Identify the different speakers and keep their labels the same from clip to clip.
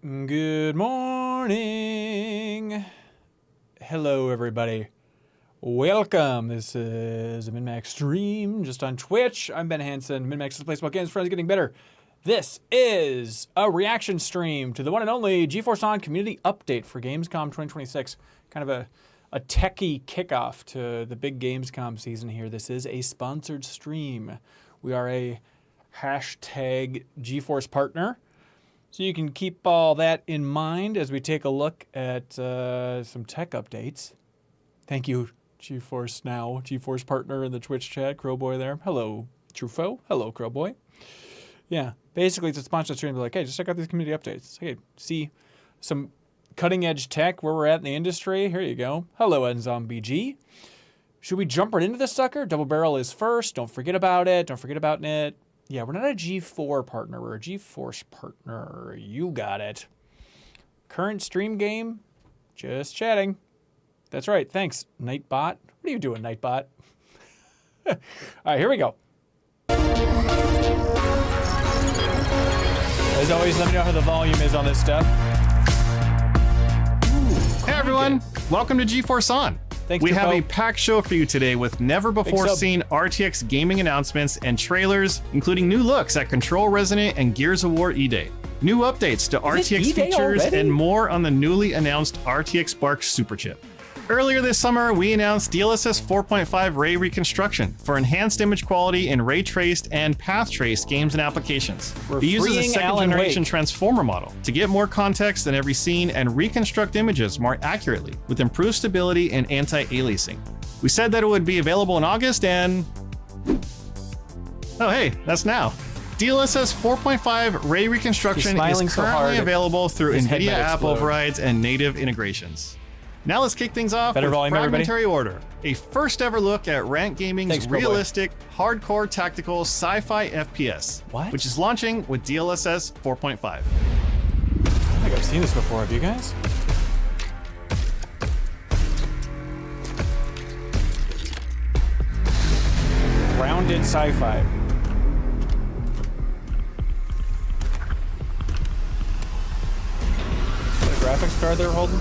Speaker 1: Good morning. Hello, everybody. Welcome. This is a MinnMax stream just on Twitch. I'm Ben Hansen. MinnMax's place about games, friends getting better. This is a reaction stream to the one and only GeForce Now community update for Gamescom 2026. Kind of a techie kickoff to the big Gamescom season here. This is a sponsored stream. We are a hashtag GeForce partner. So you can keep all that in mind as we take a look at some tech updates. Thank you, GeForce Now, GeForce partner in the Twitch chat, Crowboy there. Hello, Trufo. Hello, Crowboy. Yeah, basically it's a sponsored stream. They're like, hey, just check out these community updates. Hey, see some cutting edge tech where we're at in the industry. Here you go. Hello, NZombieG. Should we jump right into this sucker? Double Barrel is first. Don't forget about it. Don't forget about it. Yeah, we're not a G4 partner. We're a GeForce partner. You got it. Current stream game? Just chatting. That's right. Thanks, Nightbot. What are you doing, Nightbot? All right, here we go. As always, let me know how the volume is on this stuff.
Speaker 2: Hey, everyone. Welcome to GeForce On.
Speaker 1: Thanks,
Speaker 2: we have
Speaker 1: Trufo.
Speaker 2: a packed show for you today with never-before-seen RTX gaming announcements and trailers, including new looks at Control Resonant and Gears of War E-Day, new updates to RTX
Speaker 1: E-Day
Speaker 2: features,
Speaker 1: already?
Speaker 2: and more on the newly announced RTX Spark Superchip. Earlier this summer, we announced DLSS 4.5 ray reconstruction for enhanced image quality in ray-traced and path-traced games and applications.
Speaker 1: We're
Speaker 2: It uses a
Speaker 1: freeing Alan
Speaker 2: second-generation
Speaker 1: Wake.
Speaker 2: transformer model to get more context in every scene and reconstruct images more accurately with improved stability and anti-aliasing. We said that it would be available in August, and oh hey, that's now. DLSS 4.5 ray reconstruction
Speaker 1: smiling
Speaker 2: is
Speaker 1: so
Speaker 2: currently
Speaker 1: hard,
Speaker 2: available through
Speaker 1: his head
Speaker 2: NVIDIA
Speaker 1: might
Speaker 2: app
Speaker 1: explode.
Speaker 2: overrides and native integrations. Now let's kick things off
Speaker 1: Better
Speaker 2: with
Speaker 1: volume, everybody.
Speaker 2: Fragmentary Order, a first ever look at Rant Gaming's
Speaker 1: Thanks, Crowboy.
Speaker 2: realistic, hardcore tactical sci-fi FPS,
Speaker 1: What?
Speaker 2: which is launching with DLSS 4.5.
Speaker 1: I think I've seen this before. Have you guys? Grounded sci-fi. Is that a graphics card they're holding?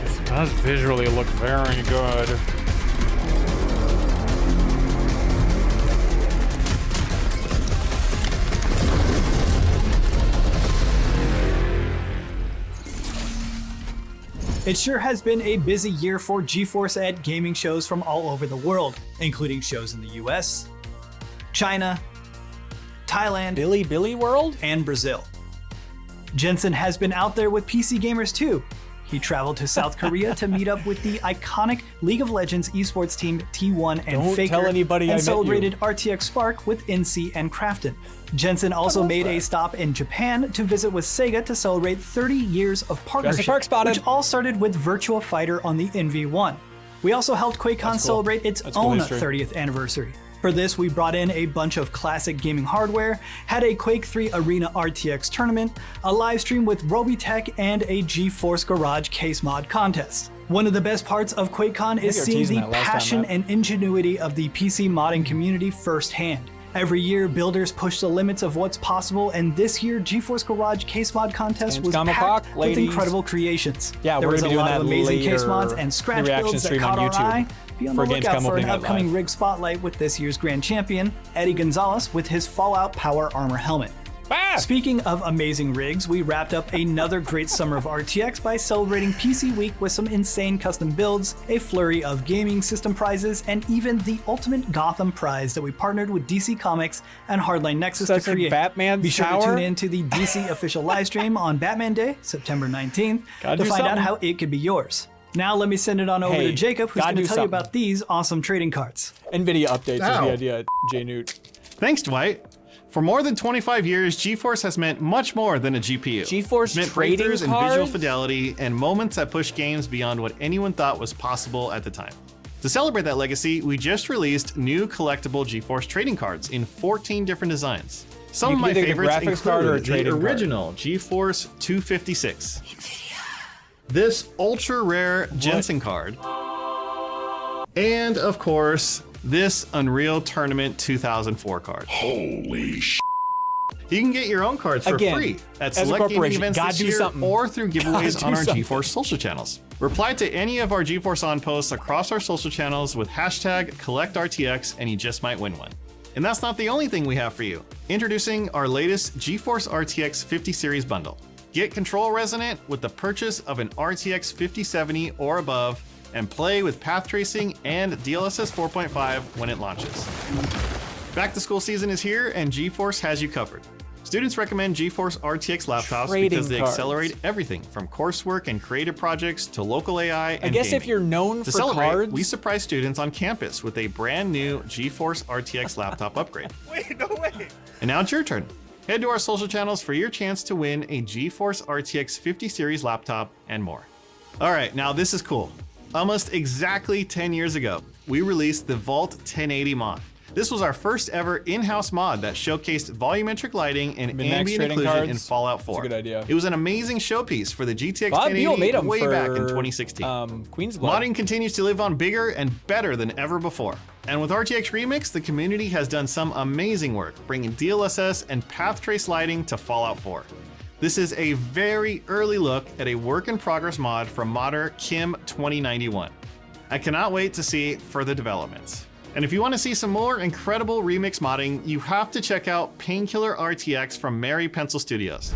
Speaker 1: This does visually look very good.
Speaker 3: It sure has been a busy year for GeForce at gaming shows from all over the world, including shows in the US, China, Thailand,
Speaker 1: Billy World?
Speaker 3: and Brazil. Jensen has been out there with PC gamers too. He traveled to South Korea to meet up with the iconic League of Legends esports team T1 and
Speaker 1: Don't
Speaker 3: Faker,
Speaker 1: tell anybody I met
Speaker 3: and
Speaker 1: you.
Speaker 3: celebrated RTX Spark with NC and Crafton. Jensen also made a stop in Japan to visit with Sega to celebrate 30 years of partnership,
Speaker 1: Park spotted.
Speaker 3: which all started with Virtua Fighter on the NV1. We also helped QuakeCon
Speaker 1: That's cool.
Speaker 3: celebrate its
Speaker 1: That's cool
Speaker 3: own
Speaker 1: history.
Speaker 3: 30th anniversary. For this, we brought in a bunch of classic gaming hardware, had a Quake 3 Arena RTX tournament, a live stream with Robitech, and a GeForce Garage case mod contest. One of the best parts of QuakeCon is
Speaker 1: you were
Speaker 3: seeing
Speaker 1: teasing
Speaker 3: the
Speaker 1: that last time,
Speaker 3: passion
Speaker 1: Matt.
Speaker 3: and ingenuity of the PC modding community firsthand. Every year, builders push the limits of what's possible, and this year, GeForce Garage Case Mod Contest was
Speaker 1: Gamescom
Speaker 3: packed
Speaker 1: o'clock,
Speaker 3: with
Speaker 1: ladies.
Speaker 3: incredible creations.
Speaker 1: Yeah,
Speaker 3: there
Speaker 1: we're
Speaker 3: was
Speaker 1: gonna
Speaker 3: a
Speaker 1: be doing
Speaker 3: lot of
Speaker 1: that
Speaker 3: amazing case
Speaker 1: later
Speaker 3: mods and
Speaker 1: in
Speaker 3: scratch
Speaker 1: the reaction
Speaker 3: builds that
Speaker 1: stream
Speaker 3: caught
Speaker 1: on
Speaker 3: our
Speaker 1: YouTube
Speaker 3: eye. Be on the
Speaker 1: for
Speaker 3: lookout
Speaker 1: Gamescom
Speaker 3: for an
Speaker 1: opening night
Speaker 3: upcoming
Speaker 1: live.
Speaker 3: rig spotlight with this year's grand champion, Eddie Gonzalez, with his Fallout Power Armor helmet.
Speaker 1: Ah!
Speaker 3: Speaking of amazing rigs, we wrapped up another great summer of RTX by celebrating PC Week with some insane custom builds, a flurry of gaming system prizes, and even the ultimate Gotham prize that we partnered with DC Comics and Hardline Nexus
Speaker 1: So
Speaker 3: to
Speaker 1: that's like
Speaker 3: create.
Speaker 1: Batman's
Speaker 3: Be sure
Speaker 1: tower?
Speaker 3: to tune in to the DC official livestream on Batman Day, September 19th,
Speaker 1: Gotta
Speaker 3: to
Speaker 1: do
Speaker 3: find out
Speaker 1: something.
Speaker 3: how it could be yours. Now let me send it on over
Speaker 1: Hey,
Speaker 3: to Jacob, who's
Speaker 1: gotta
Speaker 3: going
Speaker 1: do
Speaker 3: to tell you
Speaker 1: something.
Speaker 3: about these awesome trading cards.
Speaker 1: NVIDIA updates is the
Speaker 2: Ow.
Speaker 1: idea, J Newt.
Speaker 2: Thanks, Dwight. For more than 25 years, GeForce has meant much more than a GPU.
Speaker 1: GeForce
Speaker 2: It's meant
Speaker 1: trading
Speaker 2: breakthroughs in visual
Speaker 1: cards?
Speaker 2: fidelity and moments that push games beyond what anyone thought was possible at the time. To celebrate that legacy, we just released new collectible GeForce trading cards in 14 different designs. Some
Speaker 1: You
Speaker 2: of
Speaker 1: can
Speaker 2: my
Speaker 1: either get a
Speaker 2: favorites
Speaker 1: graphics card or a
Speaker 2: include
Speaker 1: trading
Speaker 2: the
Speaker 1: card.
Speaker 2: original GeForce 256, this ultra rare Jensen card, and of course, this Unreal Tournament 2004 card.
Speaker 4: Holy sh!
Speaker 2: You can get your own cards for free at select gaming events this year or through giveaways on our GeForce social channels. Reply to any of our GeForce On posts across our social channels with hashtag CollectRTX and you just might win one. And that's not the only thing we have for you. Introducing our latest GeForce RTX 50 series bundle. Get Control Resonant with the purchase of an RTX 5070 or above and play with path tracing and DLSS 4.5 when it launches. Back to school season is here and GeForce has you covered. Students recommend GeForce RTX laptops because they accelerate everything from coursework and creative projects to local AI and
Speaker 1: I guess
Speaker 2: gaming.
Speaker 1: if you're known
Speaker 2: To
Speaker 1: for
Speaker 2: celebrate,
Speaker 1: cards,
Speaker 2: we surprise students on campus with a brand new GeForce RTX laptop upgrade.
Speaker 4: Wait, no way!
Speaker 2: And now it's your turn. Head to our social channels for your chance to win a GeForce RTX 50 series laptop and more. All right, now this is cool. Almost exactly 10 years ago, we released the Vault 1080 mod. This was our first ever in-house mod that showcased volumetric lighting and ambient occlusion in Fallout 4.
Speaker 1: That's a good idea.
Speaker 2: It was an amazing showpiece for the GTX
Speaker 1: Bob Beal
Speaker 2: 1080
Speaker 1: made 'em
Speaker 2: way
Speaker 1: for,
Speaker 2: back in 2016.
Speaker 1: Queen's Blood.
Speaker 2: Modding continues to live on bigger and better than ever before. And with RTX Remix, the community has done some amazing work, bringing DLSS and path trace lighting to Fallout 4. This is a very early look at a work-in-progress mod from modder Kim 2091. I cannot wait to see further developments. And if you want to see some more incredible remix modding, you have to check out Painkiller RTX from Mary Pencil Studios.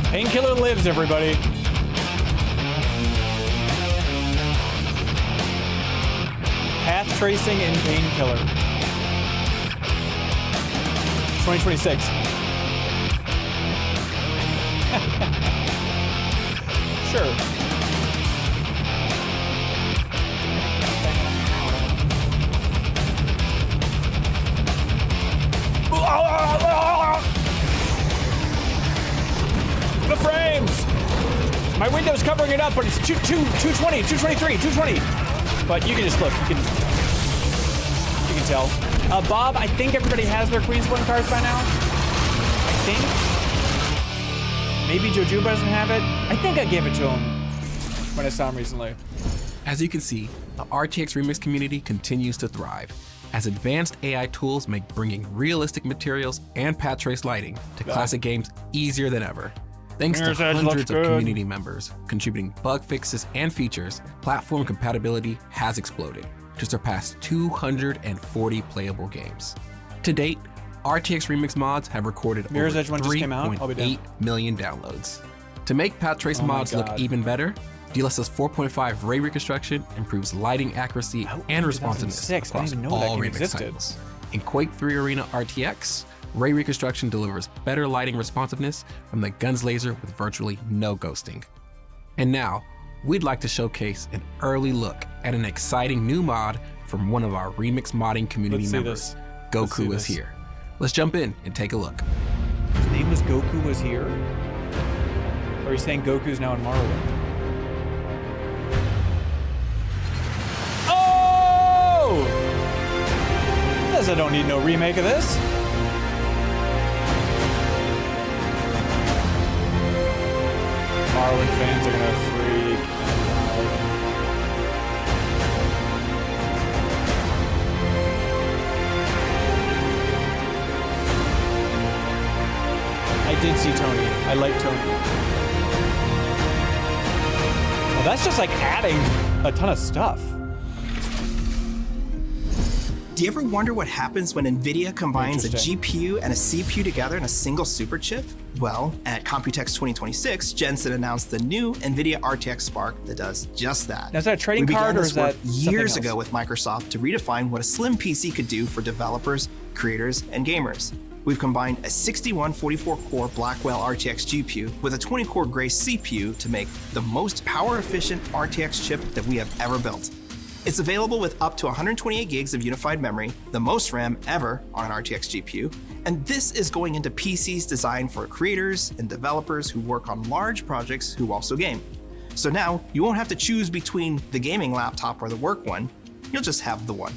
Speaker 1: Painkiller lives, everybody. Path tracing and Painkiller. 2026. Sure. The frames! My window's covering it up, but it's 220, 223, 220. But you can just look, you can tell. Bob, I think everybody has their Queen's Blood cards by now. I think. Maybe Jojuba doesn't have it. I think I gave it to him when I saw him recently.
Speaker 5: As you can see, the RTX Remix community continues to thrive as advanced AI tools make bringing realistic materials and path trace lighting to classic games easier than ever. Thanks to hundreds of community members contributing bug fixes and features, platform compatibility has exploded to surpass 240 playable games. To date, RTX Remix mods have recorded over 3.8 million downloads. To make path trace mods look even better, DLSS 4.5 ray reconstruction improves lighting accuracy and responsiveness across all Remix titles. In Quake 3 Arena RTX, ray reconstruction delivers better lighting responsiveness from the gun's laser with virtually no ghosting. And now, we'd like to showcase an early look at an exciting new mod from one of our Remix modding community members. Goku is here. Let's jump in and take a look.
Speaker 1: His name was Goku was here? Or are you saying Goku's now in Morrowind? Oh! Guess I don't need no remake of this. Morrowind fans are gonna freak out. I did see Tony. I like Tony. Well, that's just like adding a ton of stuff.
Speaker 6: Do you ever wonder what happens when Nvidia combines a GPU and a CPU together in a single super chip? Well, at Computex 2026, Jensen announced the new Nvidia RTX Spark that does just that.
Speaker 1: Now, is that a trading card or is that
Speaker 6: years ago with Microsoft to redefine what a slim PC could do for developers, creators, and gamers. We've combined a 6144-core Blackwell RTX GPU with a 20-core Grace CPU to make the most power-efficient RTX chip that we have ever built. It's available with up to 128 gigs of unified memory, the most RAM ever on an RTX GPU, and this is going into PCs designed for creators and developers who work on large projects who also game. So now, you won't have to choose between the gaming laptop or the work one, you'll just have the one.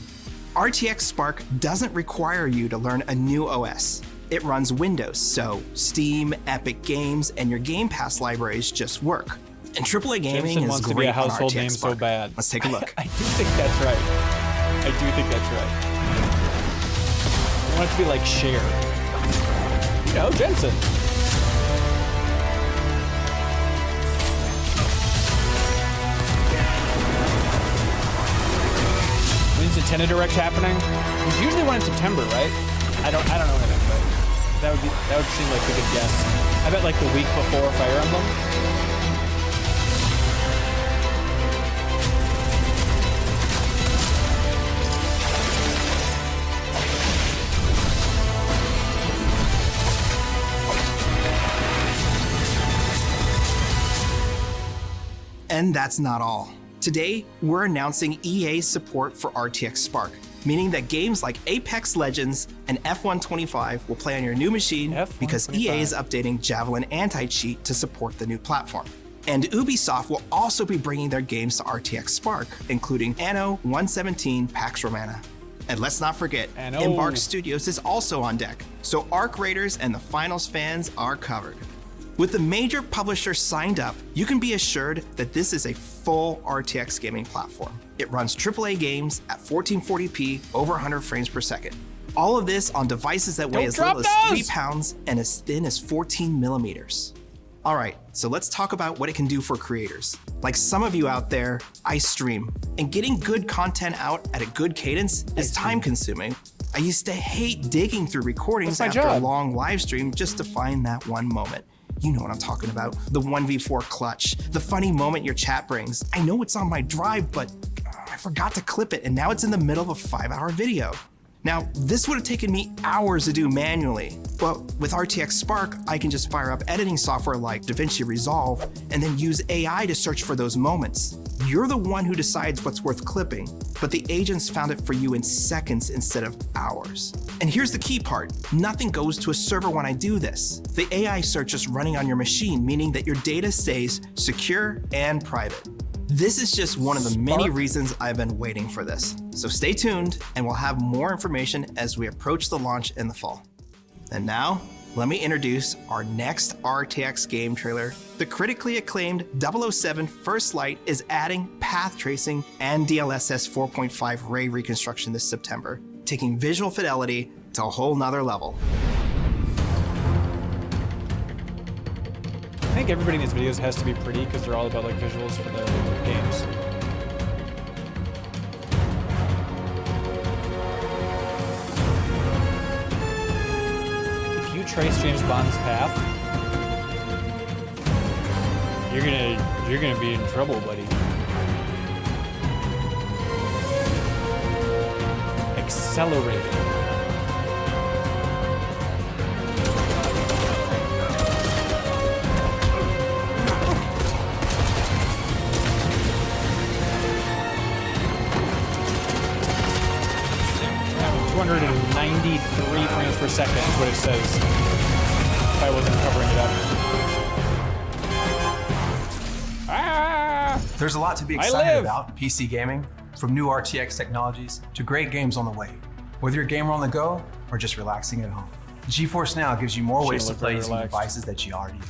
Speaker 6: RTX Spark doesn't require you to learn a new OS. it runs Windows, so Steam, Epic Games, and your Game Pass libraries just work. And AAA gaming
Speaker 1: Jensen
Speaker 6: is
Speaker 1: wants to
Speaker 6: great
Speaker 1: be a
Speaker 6: on
Speaker 1: household
Speaker 6: RTX
Speaker 1: name so
Speaker 6: Spark.
Speaker 1: bad.
Speaker 6: Let's take a look.
Speaker 1: I do think that's right. I do think that's right. I want it to be like Cher. You know, Jensen. When's Nintendo Direct happening? There's usually one in September, right? I don't know anything, but that would seem like a good guess. I bet like the week before Fire Emblem.
Speaker 6: And that's not all. Today, we're announcing EA's support for RTX Spark, meaning that games like Apex Legends and F125 will play on your new machine because EA is updating Javelin Anti-Cheat to support the new platform. And Ubisoft will also be bringing their games to RTX Spark, including Anno 117 Pax Romana. And let's not forget, Embark Studios is also on deck, so Arc Raiders and the Finals fans are covered. With the major publishers signed up, you can be assured that this is a full RTX gaming platform. It runs AAA games at 1440p over 100 frames per second. All of this on devices that weigh as little as 3 pounds and as thin as 14 millimeters. All right, so let's talk about what it can do for creators. Like some of you out there, I stream, and getting good content out at a good cadence is time consuming. I used to hate digging through recordings after a long live stream just to find that one moment. You know what I'm talking about. The 1v4 clutch, the funny moment your chat brings. I know it's on my drive, but I forgot to clip it, and now it's in the middle of a 5-hour video. Now, this would have taken me hours to do manually, but with RTX Spark, I can just fire up editing software like DaVinci Resolve and then use AI to search for those moments. You're the one who decides what's worth clipping, but the agents found it for you in seconds instead of hours. And here's the key part, nothing goes to a server when I do this. The AI search is running on your machine, meaning that your data stays secure and private. This is just one of the many reasons I've been waiting for this. So stay tuned, and we'll have more information as we approach the launch in the fall. And now, let me introduce our next RTX game trailer. The critically acclaimed 007 First Light is adding path tracing and DLSS 4.5 ray reconstruction this September, taking visual fidelity to a whole nother level.
Speaker 1: I think everybody in these videos has to be pretty because they're all about like visuals for the games. If you trace James Bond's path, you're gonna be in trouble, buddy. Accelerating. .93 frames per second is what it says if I wasn't covering it up. Ah!
Speaker 7: There's a lot to be excited about in PC gaming, from new RTX technologies to great games on the way. Whether you're a gamer on the go or just relaxing at home, GeForce Now gives you more ways to play using devices that you already own.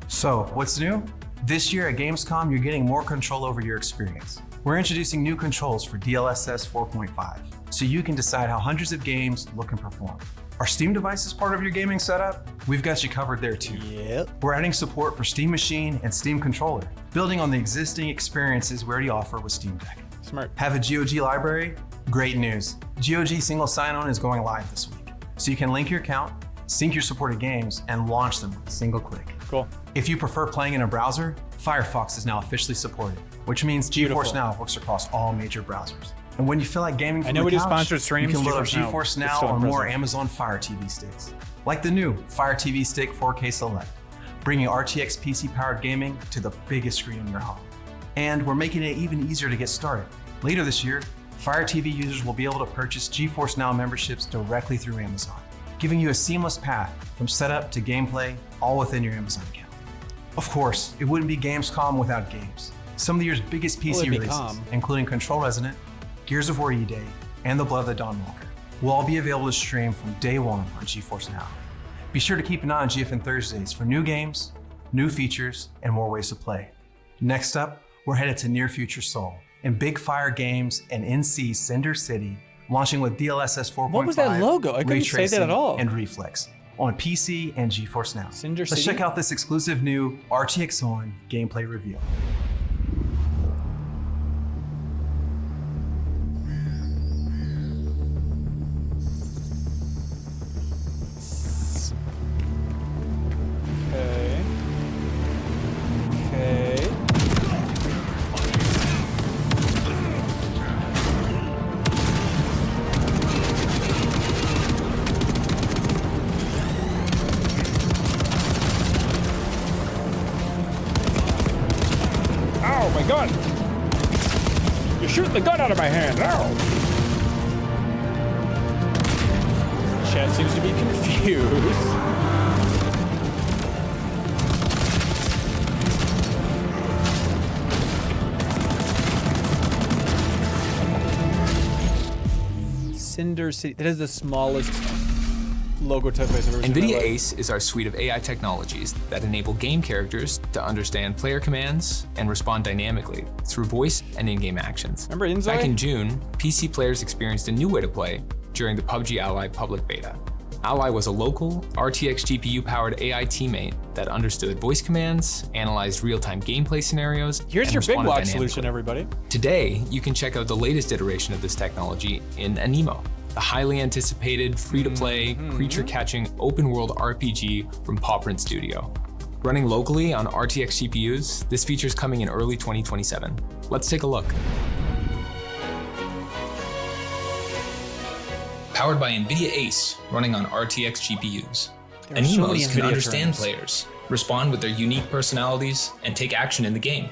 Speaker 7: So, what's new? This year at Gamescom, you're getting more control over your experience. We're introducing new controls for DLSS 4.5, so you can decide how hundreds of games look and perform. Are Steam devices part of your gaming setup? We've got you covered there too. Yep. We're adding support for Steam Machine and Steam Controller, building on the existing experiences we already offer with Steam Deck.
Speaker 1: Smart.
Speaker 7: Have a GOG library? Great news. GOG single sign-on is going live this week, so you can link your account, sync your supported games, and launch them with a single click.
Speaker 1: Cool.
Speaker 7: If you prefer playing in a browser, Firefox is now officially supported, which means GeForce Now works across all major browsers. And when you feel like gaming from the couch,
Speaker 1: sponsored streams,
Speaker 7: you can load up
Speaker 1: GeForce
Speaker 7: GeForce Now or more Amazon Fire TV sticks. Like the new Fire TV Stick 4K Select, bringing RTX PC-powered gaming to the biggest screen in your home. And we're making it even easier to get started. Later this year, Fire TV users will be able to purchase GeForce Now memberships directly through Amazon, giving you a seamless path from setup to gameplay, all within your Amazon account. Of course, it wouldn't be Gamescom without games. Some of the year's biggest PC releases, including Control Resonant, Gears of War E-Day, and The Blood of the Dawn Walker, will all be available to stream from day one on GeForce Now. Be sure to keep an eye on GFN Thursdays for new games, new features, and more ways to play. Next up, we're headed to Near Future Seoul and Big Fire Games and NC Cinder City, launching with DLSS 4.5.
Speaker 1: What was that logo? I couldn't say that at all.
Speaker 7: And Reflex on PC and GeForce Now.
Speaker 1: Cinder
Speaker 7: Let's
Speaker 1: City?
Speaker 7: check out this exclusive new RTX On gameplay review.
Speaker 1: Oh my god! You're shooting the gun out of my hand! Ow! Chat seems to be confused. Cinder City. That is the smallest logo typeface I've ever seen.
Speaker 8: Nvidia ACE is our suite of AI technologies that enable game characters to understand player commands and respond dynamically through voice and in-game actions.
Speaker 1: Remember Inzai?
Speaker 8: Back in June, PC players experienced a new way to play during the PUBG Ally public beta. Ally was a local, RTX GPU-powered AI teammate that understood voice commands, analyzed real-time gameplay scenarios,
Speaker 1: Here's
Speaker 8: and
Speaker 1: your big
Speaker 8: responded
Speaker 1: watch
Speaker 8: dynamically.
Speaker 1: solution, everybody.
Speaker 8: Today, you can check out the latest iteration of this technology in Anemo, the highly anticipated, free-to-play, creature-catching, open-world RPG from Paw Print Studio. Running locally on RTX GPUs, this feature's coming in early 2027. Let's take a look. Powered by Nvidia ACE, running on RTX GPUs.
Speaker 1: There are so many
Speaker 8: Anemos can
Speaker 1: Nvidia
Speaker 8: understand
Speaker 1: terms.
Speaker 8: players, respond with their unique personalities, and take action in the game.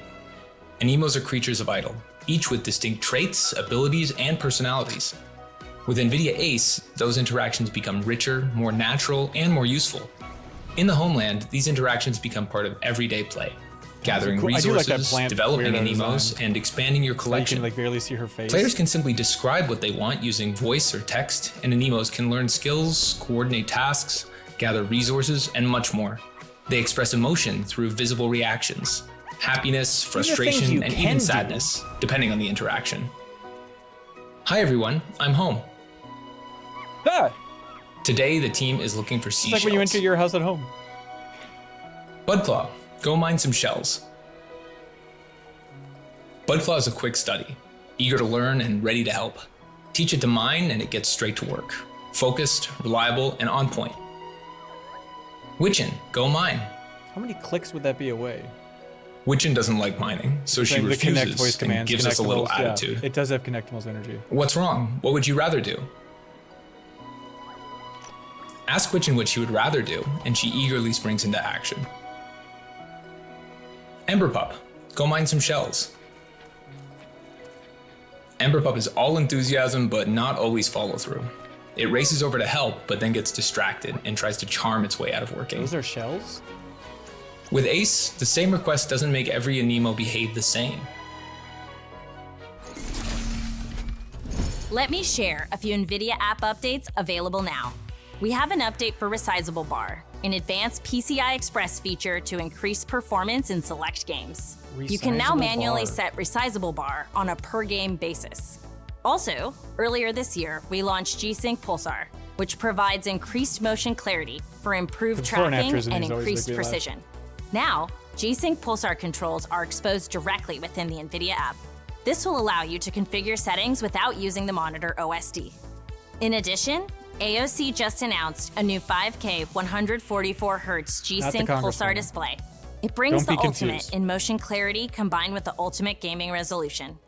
Speaker 8: Anemos are creatures of idol, each with distinct traits, abilities, and personalities. With Nvidia ACE, those interactions become richer, more natural, and more useful. In the homeland, these interactions become part of everyday play, gathering
Speaker 1: cool. I do like that
Speaker 8: resources,
Speaker 1: plant
Speaker 8: developing
Speaker 1: weirdo
Speaker 8: Anemos,
Speaker 1: design.
Speaker 8: and expanding your
Speaker 1: You
Speaker 8: collection.
Speaker 1: can like barely see her face.
Speaker 8: Players can simply describe what they want using voice or text, and Anemos can learn skills, coordinate tasks, gather resources, and much more. They express emotion through visible reactions, happiness,
Speaker 1: things
Speaker 8: frustration,
Speaker 1: you
Speaker 8: and
Speaker 1: can
Speaker 8: even
Speaker 1: do.
Speaker 8: sadness, depending on the interaction. Hi everyone, I'm home.
Speaker 1: Ah!
Speaker 8: Today the team is looking for
Speaker 1: It's
Speaker 8: seashells.
Speaker 1: like when you enter your house at home.
Speaker 8: Budclaw, go mine some shells. Budclaw is a quick study, eager to learn and ready to help. Teach it to mine and it gets straight to work. Focused, reliable, and on point. Witchin, go mine.
Speaker 1: How many clicks would that be away?
Speaker 8: Witchin doesn't like mining, so she
Speaker 1: Saying the connect
Speaker 8: refuses
Speaker 1: voice
Speaker 8: and
Speaker 1: commands.
Speaker 8: gives us a little
Speaker 1: connectables, yeah.
Speaker 8: attitude.
Speaker 1: It does have connectables energy.
Speaker 8: What's wrong? What would you rather do? Ask Witchin what she would rather do, and she eagerly springs into action. Emberpup, go mine some shells. Emberpup is all enthusiasm, but not always follow through. It races over to help, but then gets distracted and tries to charm its way out of working.
Speaker 1: Those are shells?
Speaker 8: With ACE, the same request doesn't make every Anemo behave the same.
Speaker 9: Let me share a few NVIDIA app updates available now. We have an update for Resizable Bar, an advanced PCI Express feature to increase performance in select games. You can now
Speaker 1: Resizable
Speaker 9: manually
Speaker 1: bar.
Speaker 9: set Resizable Bar on a per-game basis. Also, earlier this year, we launched G-Sync Pulsar, which provides increased motion clarity for improved
Speaker 1: before and
Speaker 9: tracking
Speaker 1: afters in
Speaker 9: and
Speaker 1: these always
Speaker 9: increased
Speaker 1: make me laugh.
Speaker 9: precision. Now, G-Sync Pulsar controls are exposed directly within the NVIDIA app. This will allow you to configure settings without using the monitor OSD. In addition, AOC just announced a new 5K 144Hz G-Sync Pulsar
Speaker 1: congresswoman.
Speaker 9: display. It brings
Speaker 1: Don't
Speaker 9: the
Speaker 1: be
Speaker 9: ultimate
Speaker 1: confused.
Speaker 9: in motion clarity combined with the ultimate gaming resolution.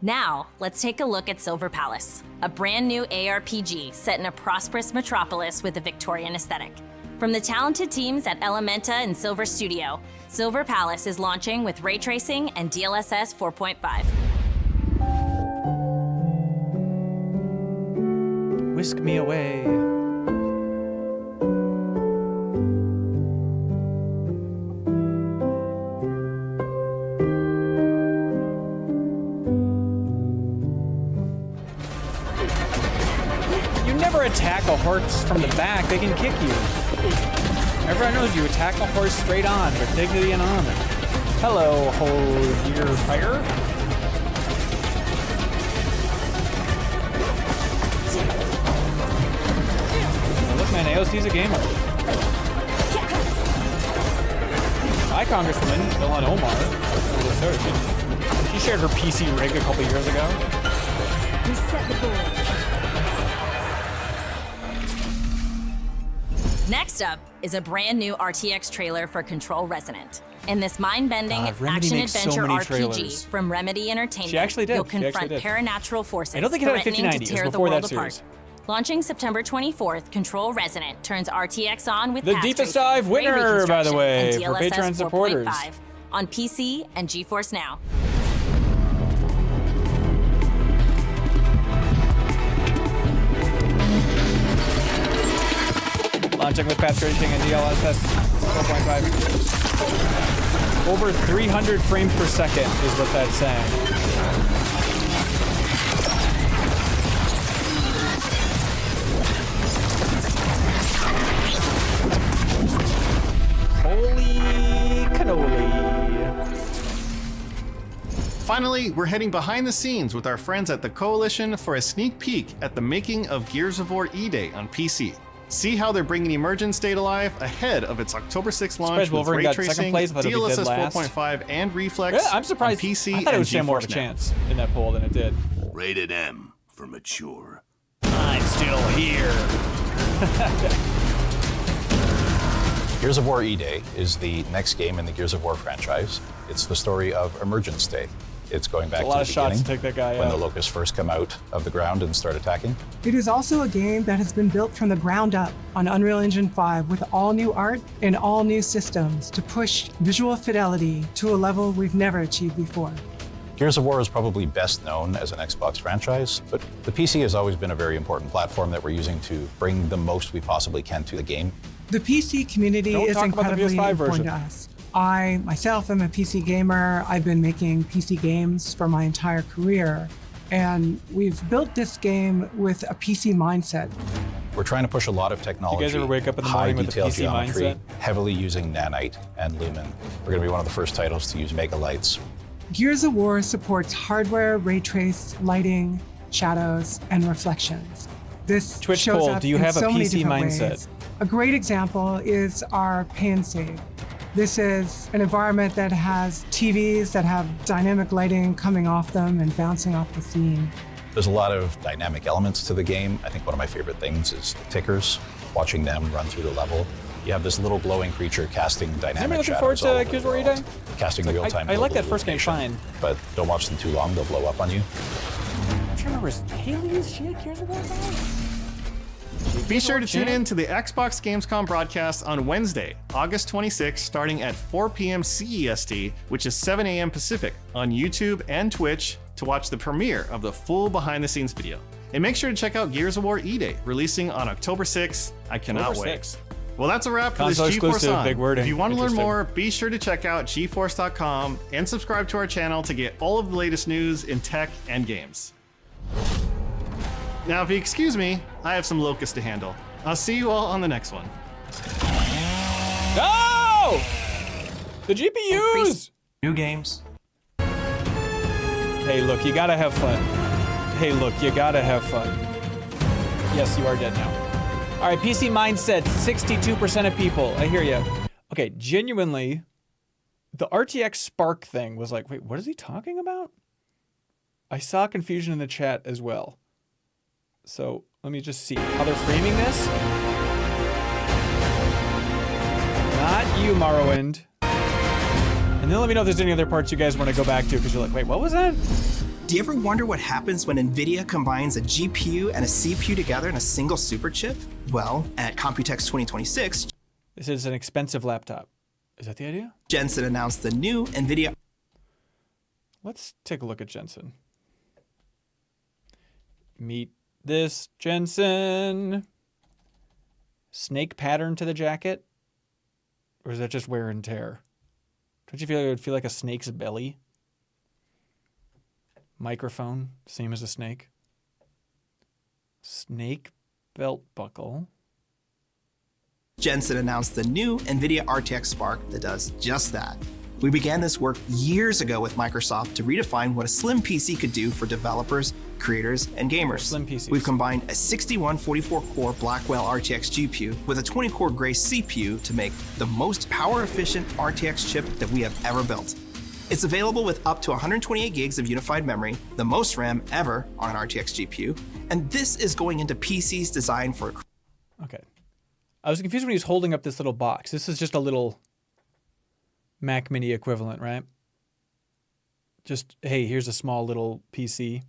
Speaker 9: Now, let's take a look at Silver Palace, a brand new ARPG set in a prosperous metropolis with a Victorian aesthetic. From the talented teams at Elementa and Silver Studio, Silver Palace is launching with ray tracing and DLSS 4.5.
Speaker 1: Whisk me away. You never attack a horse from the back, they can kick you. Everyone knows you attack a horse straight on with dignity and honor. Hello, whole dear fire. Oh, look, man, AOC's a gamer. My congresswoman, Ilhan Omar, she shared her PC rig a couple years ago.
Speaker 10: Reset the board.
Speaker 9: Next up is a brand new RTX trailer for Control Resonant. In this mind-bending action-adventure RPG from Remedy Entertainment,
Speaker 1: She actually did.
Speaker 9: you'll confront paranatural forces
Speaker 1: I don't think it had a
Speaker 9: threatening to
Speaker 1: 5090. It
Speaker 9: tear
Speaker 1: was
Speaker 9: the
Speaker 1: before
Speaker 9: world
Speaker 1: that
Speaker 9: apart.
Speaker 1: series.
Speaker 9: Launching September 24th, Control Resonant turns RTX on with
Speaker 1: The
Speaker 9: path
Speaker 1: deepest
Speaker 9: tracing,
Speaker 1: dive
Speaker 9: ray
Speaker 1: winner, by the
Speaker 9: reconstruction,
Speaker 1: way,
Speaker 9: and
Speaker 1: for
Speaker 9: DLSS
Speaker 1: Patreon supporters.
Speaker 9: 4.5 on PC and GeForce Now.
Speaker 1: Launching with path tracing and DLSS 4.5. Over 300 frames per second is what that's saying. Holy cannoli.
Speaker 2: Finally, we're heading behind the scenes with our friends at the Coalition for a sneak peek at the making of Gears of War E-Day on PC. See how they're bringing Emergence State alive ahead of its October 6th launch with
Speaker 1: Wolverine
Speaker 2: ray
Speaker 1: got
Speaker 2: tracing,
Speaker 1: second place, but it'll be dead
Speaker 2: DLSS
Speaker 1: last.
Speaker 2: 4.5, and Reflex.
Speaker 1: Yeah, I'm surprised.
Speaker 2: On PC
Speaker 1: I thought it
Speaker 2: and
Speaker 1: would stand more of a
Speaker 2: GeForce Now.
Speaker 1: chance in that poll than it did.
Speaker 4: Rated M for mature.
Speaker 1: I'm still here.
Speaker 11: Gears of War E-Day is the next game in the Gears of War franchise. It's the story of Emergence Day. It's going back
Speaker 1: A lot
Speaker 11: to
Speaker 1: of
Speaker 11: the
Speaker 1: shots
Speaker 11: beginning,
Speaker 1: to take that guy
Speaker 11: when
Speaker 1: out.
Speaker 11: the Locusts first come out of the ground and start attacking.
Speaker 12: It is also a game that has been built from the ground up on Unreal Engine 5 with all new art and all new systems to push visual fidelity to a level we've never achieved before.
Speaker 11: Gears of War is probably best known as an Xbox franchise, but the PC has always been a very important platform that we're using to bring the most we possibly can to the game.
Speaker 12: The PC community
Speaker 1: Don't
Speaker 12: is
Speaker 1: talk about the
Speaker 12: incredibly
Speaker 1: PS5
Speaker 12: important
Speaker 1: version.
Speaker 12: to us. I, myself, am a PC gamer. I've been making PC games for my entire career, and we've built this game with a PC mindset.
Speaker 11: We're trying to push a lot of technology,
Speaker 1: ever wake up in the
Speaker 11: high
Speaker 1: morning with a
Speaker 11: detail
Speaker 1: PC
Speaker 11: geometry,
Speaker 1: mindset?
Speaker 11: heavily using nanite and lumen. We're going to be one of the first titles to use mega lights.
Speaker 12: Gears of War supports hardware, ray trace, lighting, shadows, and reflections. This
Speaker 1: Twitch
Speaker 12: shows
Speaker 1: poll,
Speaker 12: up
Speaker 1: do you
Speaker 12: in
Speaker 1: have a
Speaker 12: so many
Speaker 1: PC
Speaker 12: different
Speaker 1: mindset?
Speaker 12: ways. A great example is our pay and save. This is an environment that has TVs that have dynamic lighting coming off them and bouncing off the scene.
Speaker 11: There's a lot of dynamic elements to the game. I think one of my favorite things is the tickers, watching them run through the level. You have this little glowing creature casting dynamic
Speaker 1: looking forward
Speaker 11: shadows all
Speaker 1: to
Speaker 11: over
Speaker 1: Gears
Speaker 11: the
Speaker 1: of War
Speaker 11: world,
Speaker 1: E-Day?
Speaker 11: casting real-time
Speaker 1: I like
Speaker 11: global
Speaker 1: that first game
Speaker 11: illumination.
Speaker 1: fine.
Speaker 11: But don't watch them too long, they'll blow up on you.
Speaker 1: I'm trying to remember, is Haley, is she at Gears of War now?
Speaker 2: Be sure to tune in to the Xbox Gamescom broadcast on Wednesday, August 26th, starting at 4 p.m. CEST, which is 7 a.m. Pacific, on YouTube and Twitch to watch the premiere of the full behind-the-scenes video. And make sure to check out Gears of War E-Day, releasing on October 6th. I cannot
Speaker 1: October
Speaker 2: wait.
Speaker 1: 6th.
Speaker 2: Well, that's a wrap for this
Speaker 1: Console
Speaker 2: GeForce
Speaker 1: exclusive,
Speaker 2: On.
Speaker 1: big wording.
Speaker 2: If you want to learn
Speaker 1: Interesting.
Speaker 2: more, be sure to check out GeForce.com and subscribe to our channel to get all of the latest news in tech and games. Now, if you excuse me, I have some locusts to handle. I'll see you all on the next one.
Speaker 1: No! The GPUs!
Speaker 7: New games.
Speaker 1: Hey, look, you gotta have fun. Hey, look, you gotta have fun. Yes, you are dead now. All right, PC mindset, 62% of people. I hear you. Okay, genuinely, the RTX Spark thing was like, wait, what is he talking about? I saw confusion in the chat as well. So let me just see how they're framing this. Not you, Morrowind. And then let me know if there's any other parts you guys want to go back to, because you're like, wait, what was that?
Speaker 6: Do you ever wonder what happens when Nvidia combines a GPU and a CPU together in a single superchip? Well, at Computex 2026,
Speaker 1: This is an expensive laptop. Is that the idea?
Speaker 6: Jensen announced the new Nvidia
Speaker 1: Let's take a look at Jensen. Meet this Jensen. Snake pattern to the jacket? Or is that just wear and tear? Don't you feel like it would feel like a snake's belly? Microphone, same as a snake. Snake belt buckle.
Speaker 6: Jensen announced the new Nvidia RTX Spark that does just that. We began this work years ago with Microsoft to redefine what a slim PC could do for developers, creators, and gamers.
Speaker 1: Slim PCs.
Speaker 6: We've combined a 6144-core Blackwell RTX GPU with a 20-core Grace CPU to make the most power-efficient RTX chip that we have ever built. It's available with up to 128 gigs of unified memory, the most RAM ever on an RTX GPU, and this is going into PCs designed for...
Speaker 1: Okay. I was confused when he was holding up this little box. This is just a little Mac Mini equivalent, right? Just, hey, here's a small little PC.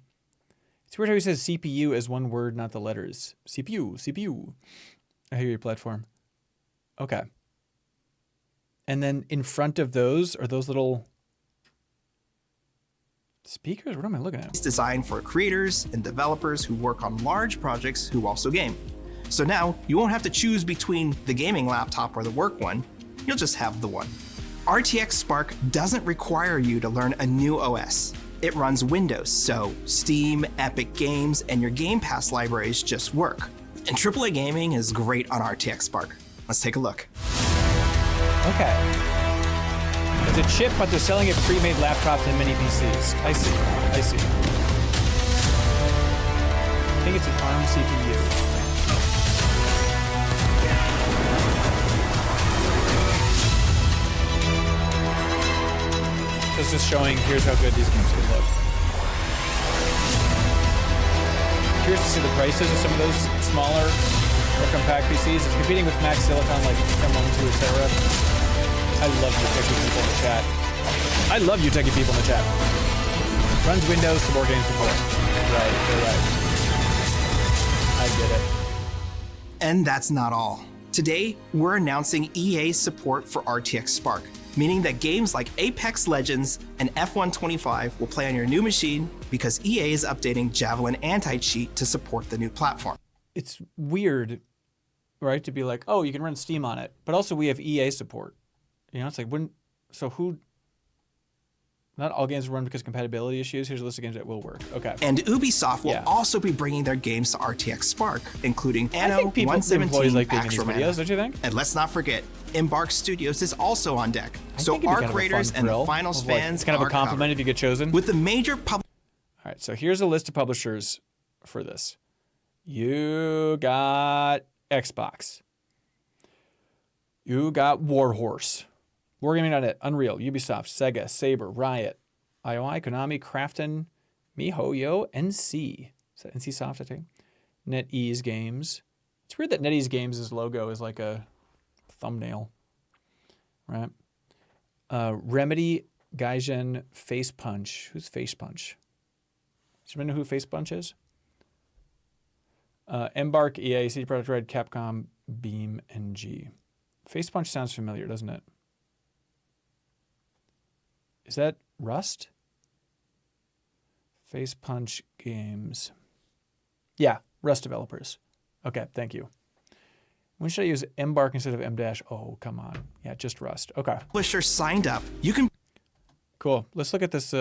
Speaker 1: It's weird how he says CPU as one word, not the letters. CPU, CPU. I hear your platform. Okay. And then in front of those are those little speakers? What am I looking at?
Speaker 6: It's designed for creators and developers who work on large projects who also game. So now you won't have to choose between the gaming laptop or the work one. You'll just have the one. RTX Spark doesn't require you to learn a new OS. It runs Windows, so Steam, Epic Games, and your Game Pass libraries just work. And AAA gaming is great on RTX Spark. Let's take a look.
Speaker 1: Okay. It's a chip, but they're selling it pre-made laptops and mini PCs. I see. I see. I think it's an ARM CPU. It's just showing, here's how good these games could look. Curious to see the prices of some of those smaller or compact PCs. It's competing with Max Silicon like M12, etc. I love you techie people in the chat. I love you techie people in the chat. Runs Windows, support game support. Right, they're right. I get it.
Speaker 6: And that's not all. Today, we're announcing EA's support for RTX Spark, meaning that games like Apex Legends and F125 will play on your new machine because EA is updating Javelin anti-cheat to support the new platform.
Speaker 1: It's weird, right, to be like, oh, you can run Steam on it, but also we have EA support. You know, it's like, so who, not all games run because of compatibility issues. Here's a list of games that will work. Okay.
Speaker 6: And Ubisoft will also be bringing their games to RTX Spark, including Anno 117
Speaker 1: like being in
Speaker 6: Pax
Speaker 1: these
Speaker 6: Romana.
Speaker 1: videos, don't you think?
Speaker 6: And let's not forget, Embark Studios is also on deck. So our creators and the finals fans
Speaker 1: it's kind of a compliment
Speaker 6: covered.
Speaker 1: if you get chosen.
Speaker 6: With the major
Speaker 1: All right, so here's a list of publishers for this. You got Xbox. You got Warhorse. Wargaming.net, Unreal, Ubisoft, Sega, Saber, Riot, IOI, Konami, Krafton, MiHoYo, NC. Is that NC Soft, I think? NetEase Games. It's weird that NetEase Games' logo is like a thumbnail, right? Remedy, Gaijin, Face Punch. Who's Face Punch? Does anyone know who Face Punch is? Embark, EA, CD Projekt Red, Capcom, Beam, NG. Face Punch sounds familiar, doesn't it? Is that Rust? Face Punch Games. Yeah, Rust developers. Okay, thank you. When should I use Embark instead of M-? Oh, come on. Yeah, just Rust. Okay.
Speaker 6: publishers signed up. You can...
Speaker 1: Cool. Let's look at this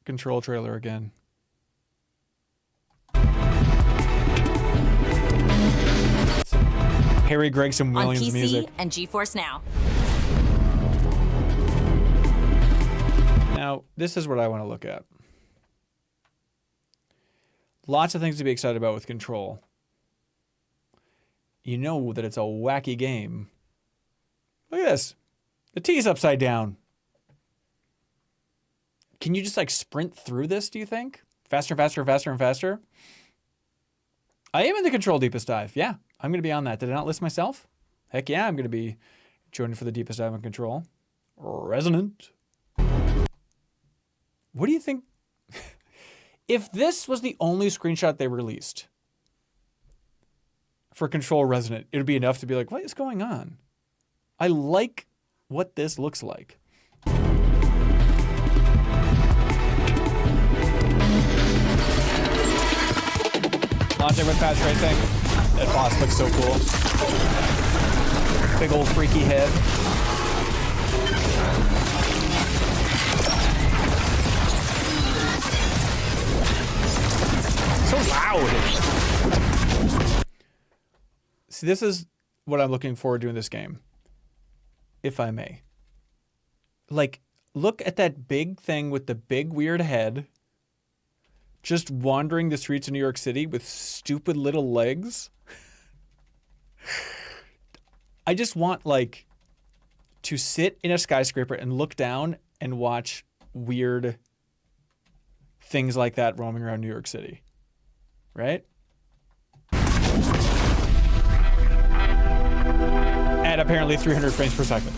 Speaker 1: Control trailer again. Harry Gregson Williams
Speaker 9: on PC
Speaker 1: music.
Speaker 9: and GeForce Now.
Speaker 1: Now, this is what I want to look at. Lots of things to be excited about with Control. You know that it's a wacky game. Look at this. The T's upside down. Can you just like sprint through this, do you think? Faster, faster, faster, and faster? I am in the Control Deepest Dive. Yeah, I'm going to be on that. Did I not list myself? Heck yeah, I'm going to be joining for the Deepest Dive on Control. Resonant. What do you think? If this was the only screenshot they released for Control Resonant, it would be enough to be like, what is going on? I like what this looks like. Launching with patch racing. That boss looks so cool. Big old freaky head. So loud. See, this is what I'm looking forward to in this game, if I may. Like, look at that big thing with the big weird head just wandering the streets of New York City with stupid little legs. I just want, like, to sit in a skyscraper and look down and watch weird things like that roaming around New York City. Right? At apparently 300 frames per second.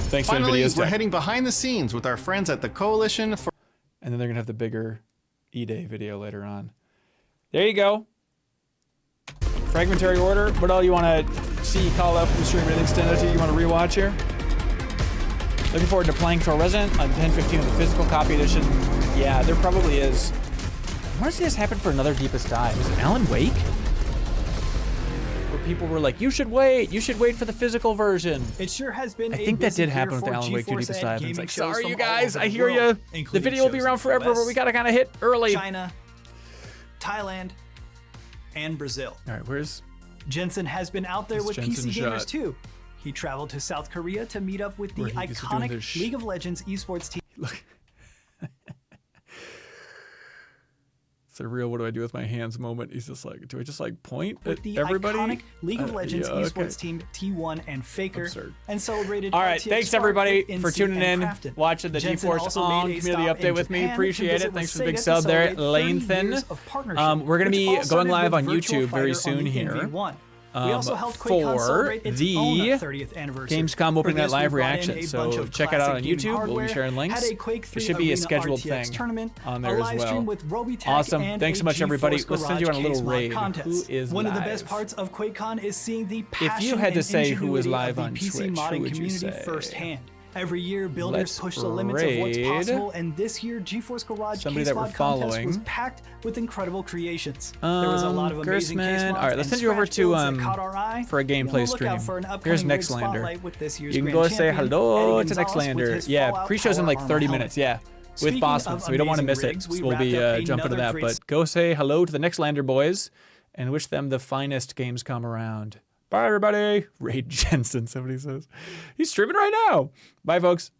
Speaker 1: Thanks
Speaker 2: Finally,
Speaker 1: to Nvidia's
Speaker 2: we're
Speaker 1: tech.
Speaker 2: heading behind the scenes with our friends at the Coalition for...
Speaker 1: And then they're going to have the bigger E-Day video later on. There you go. Fragmentary order. What all you want to see call out from the stream really extended to? You want to rewatch here? Looking forward to playing for Resonant on 10/15 of the physical copy edition. Yeah, there probably is. I want to see this happen for another Deepest Dive. Was it Alan Wake? Where people were like, you should wait for the physical version.
Speaker 3: It sure has been.
Speaker 1: I think that did happen with Alan Wake 2 Deepest Dive. It's like, sorry you guys, I hear you. The video will be around forever, but we gotta kind of hit early.
Speaker 3: China, Thailand, and Brazil.
Speaker 1: All right, where's...
Speaker 3: Jensen has been out there with
Speaker 1: Jensen
Speaker 3: PC gamers
Speaker 1: shot?
Speaker 3: too. He traveled to South Korea to meet up with the
Speaker 1: Where he's doing
Speaker 3: iconic
Speaker 1: this
Speaker 3: League of Legends esports team.
Speaker 1: Look. It's a real what do I do with my hands moment. He's just like, do I just like point
Speaker 3: With
Speaker 1: at
Speaker 3: the
Speaker 1: everybody?
Speaker 3: iconic League of Legends
Speaker 1: yeah,
Speaker 3: esports
Speaker 1: okay.
Speaker 3: team T1 and Faker,
Speaker 1: Absurd.
Speaker 3: and celebrated.
Speaker 1: All right,
Speaker 3: RTX
Speaker 1: thanks
Speaker 3: Spark
Speaker 1: everybody
Speaker 3: with
Speaker 1: for
Speaker 3: NC
Speaker 1: tuning in,
Speaker 3: and Crafton.
Speaker 1: watching the
Speaker 3: Jensen
Speaker 1: GeForce
Speaker 3: also
Speaker 1: On
Speaker 3: made a
Speaker 1: community
Speaker 3: stop
Speaker 1: update
Speaker 3: in
Speaker 1: with me.
Speaker 3: Japan to
Speaker 1: Appreciate
Speaker 3: visit
Speaker 1: it. Thanks
Speaker 3: with
Speaker 1: for the big
Speaker 3: Sega to
Speaker 1: sub there,
Speaker 3: celebrate
Speaker 1: Lane
Speaker 3: 30
Speaker 1: Thin.
Speaker 3: years of partnership,
Speaker 1: We're gonna
Speaker 3: which
Speaker 1: be
Speaker 3: all
Speaker 1: going
Speaker 3: started
Speaker 1: live
Speaker 3: with
Speaker 1: on
Speaker 3: Virtual
Speaker 1: YouTube very
Speaker 3: Fighter on
Speaker 1: soon
Speaker 3: the
Speaker 1: here.
Speaker 3: NV1. We also helped QuakeCon
Speaker 1: For
Speaker 3: celebrate its
Speaker 1: the
Speaker 3: own 30th anniversary.
Speaker 1: Gamescom
Speaker 3: For
Speaker 1: opening night
Speaker 3: this, we
Speaker 1: live
Speaker 3: brought in
Speaker 1: reaction.
Speaker 3: a
Speaker 1: So
Speaker 3: bunch of
Speaker 1: check it out on
Speaker 3: classic gaming
Speaker 1: YouTube. We'll be
Speaker 3: hardware,
Speaker 1: sharing links.
Speaker 3: had a Quake
Speaker 1: There
Speaker 3: 3
Speaker 1: should be a
Speaker 3: Arena
Speaker 1: scheduled
Speaker 3: RTX
Speaker 1: thing
Speaker 3: tournament,
Speaker 1: on
Speaker 3: a
Speaker 1: there as
Speaker 3: live stream
Speaker 1: well.
Speaker 3: with Robitech,
Speaker 1: Awesome.
Speaker 3: and
Speaker 1: Thanks so
Speaker 3: a
Speaker 1: much, everybody.
Speaker 3: GeForce
Speaker 1: Let's send you on a
Speaker 3: Garage
Speaker 1: little
Speaker 3: case
Speaker 1: raid.
Speaker 3: mod contest.
Speaker 1: Who is
Speaker 3: One
Speaker 1: live?
Speaker 3: of the best parts of QuakeCon is seeing the
Speaker 1: If
Speaker 3: passion
Speaker 1: you had to
Speaker 3: and
Speaker 1: say who was
Speaker 3: ingenuity
Speaker 1: live
Speaker 3: of
Speaker 1: on
Speaker 3: the PC
Speaker 1: Twitch, who
Speaker 3: modding
Speaker 1: would you
Speaker 3: community
Speaker 1: say?
Speaker 3: firsthand. Every year, builders
Speaker 1: Let's
Speaker 3: push the limits of what's
Speaker 1: raid
Speaker 3: possible, and this year, GeForce Garage
Speaker 1: somebody
Speaker 3: Case
Speaker 1: that we're
Speaker 3: Mod Contest was
Speaker 1: following.
Speaker 3: packed with incredible creations. There was a lot of amazing case
Speaker 1: Gersman.
Speaker 3: mods
Speaker 1: All right, let's
Speaker 3: and
Speaker 1: send you over
Speaker 3: scratch
Speaker 1: to
Speaker 3: builds that caught our eye.
Speaker 1: for a
Speaker 3: Be on
Speaker 1: gameplay
Speaker 3: the lookout
Speaker 1: stream.
Speaker 3: for an
Speaker 1: Here's
Speaker 3: upcoming
Speaker 1: Next
Speaker 3: rig
Speaker 1: Lander.
Speaker 3: spotlight with this year's
Speaker 1: You can
Speaker 3: grand
Speaker 1: go say
Speaker 3: champion,
Speaker 1: hello
Speaker 3: Eddie
Speaker 1: to Next
Speaker 3: Gonzalez, with
Speaker 1: Lander.
Speaker 3: his
Speaker 1: Yeah,
Speaker 3: Fallout
Speaker 1: pre-show's in
Speaker 3: Power
Speaker 1: like
Speaker 3: Armor
Speaker 1: 30
Speaker 3: helmet.
Speaker 1: minutes. Yeah. With
Speaker 3: Speaking
Speaker 1: Boston,
Speaker 3: of
Speaker 1: so we don't want to miss
Speaker 3: amazing
Speaker 1: it.
Speaker 3: rigs, we
Speaker 1: So we'll be
Speaker 3: wrapped up
Speaker 1: jumping to
Speaker 3: another
Speaker 1: that.
Speaker 3: great
Speaker 1: But go say hello to the Next Lander boys and wish them the finest Gamescom around. Bye, everybody. Raid Jensen, somebody says. He's streaming right now. Bye, folks.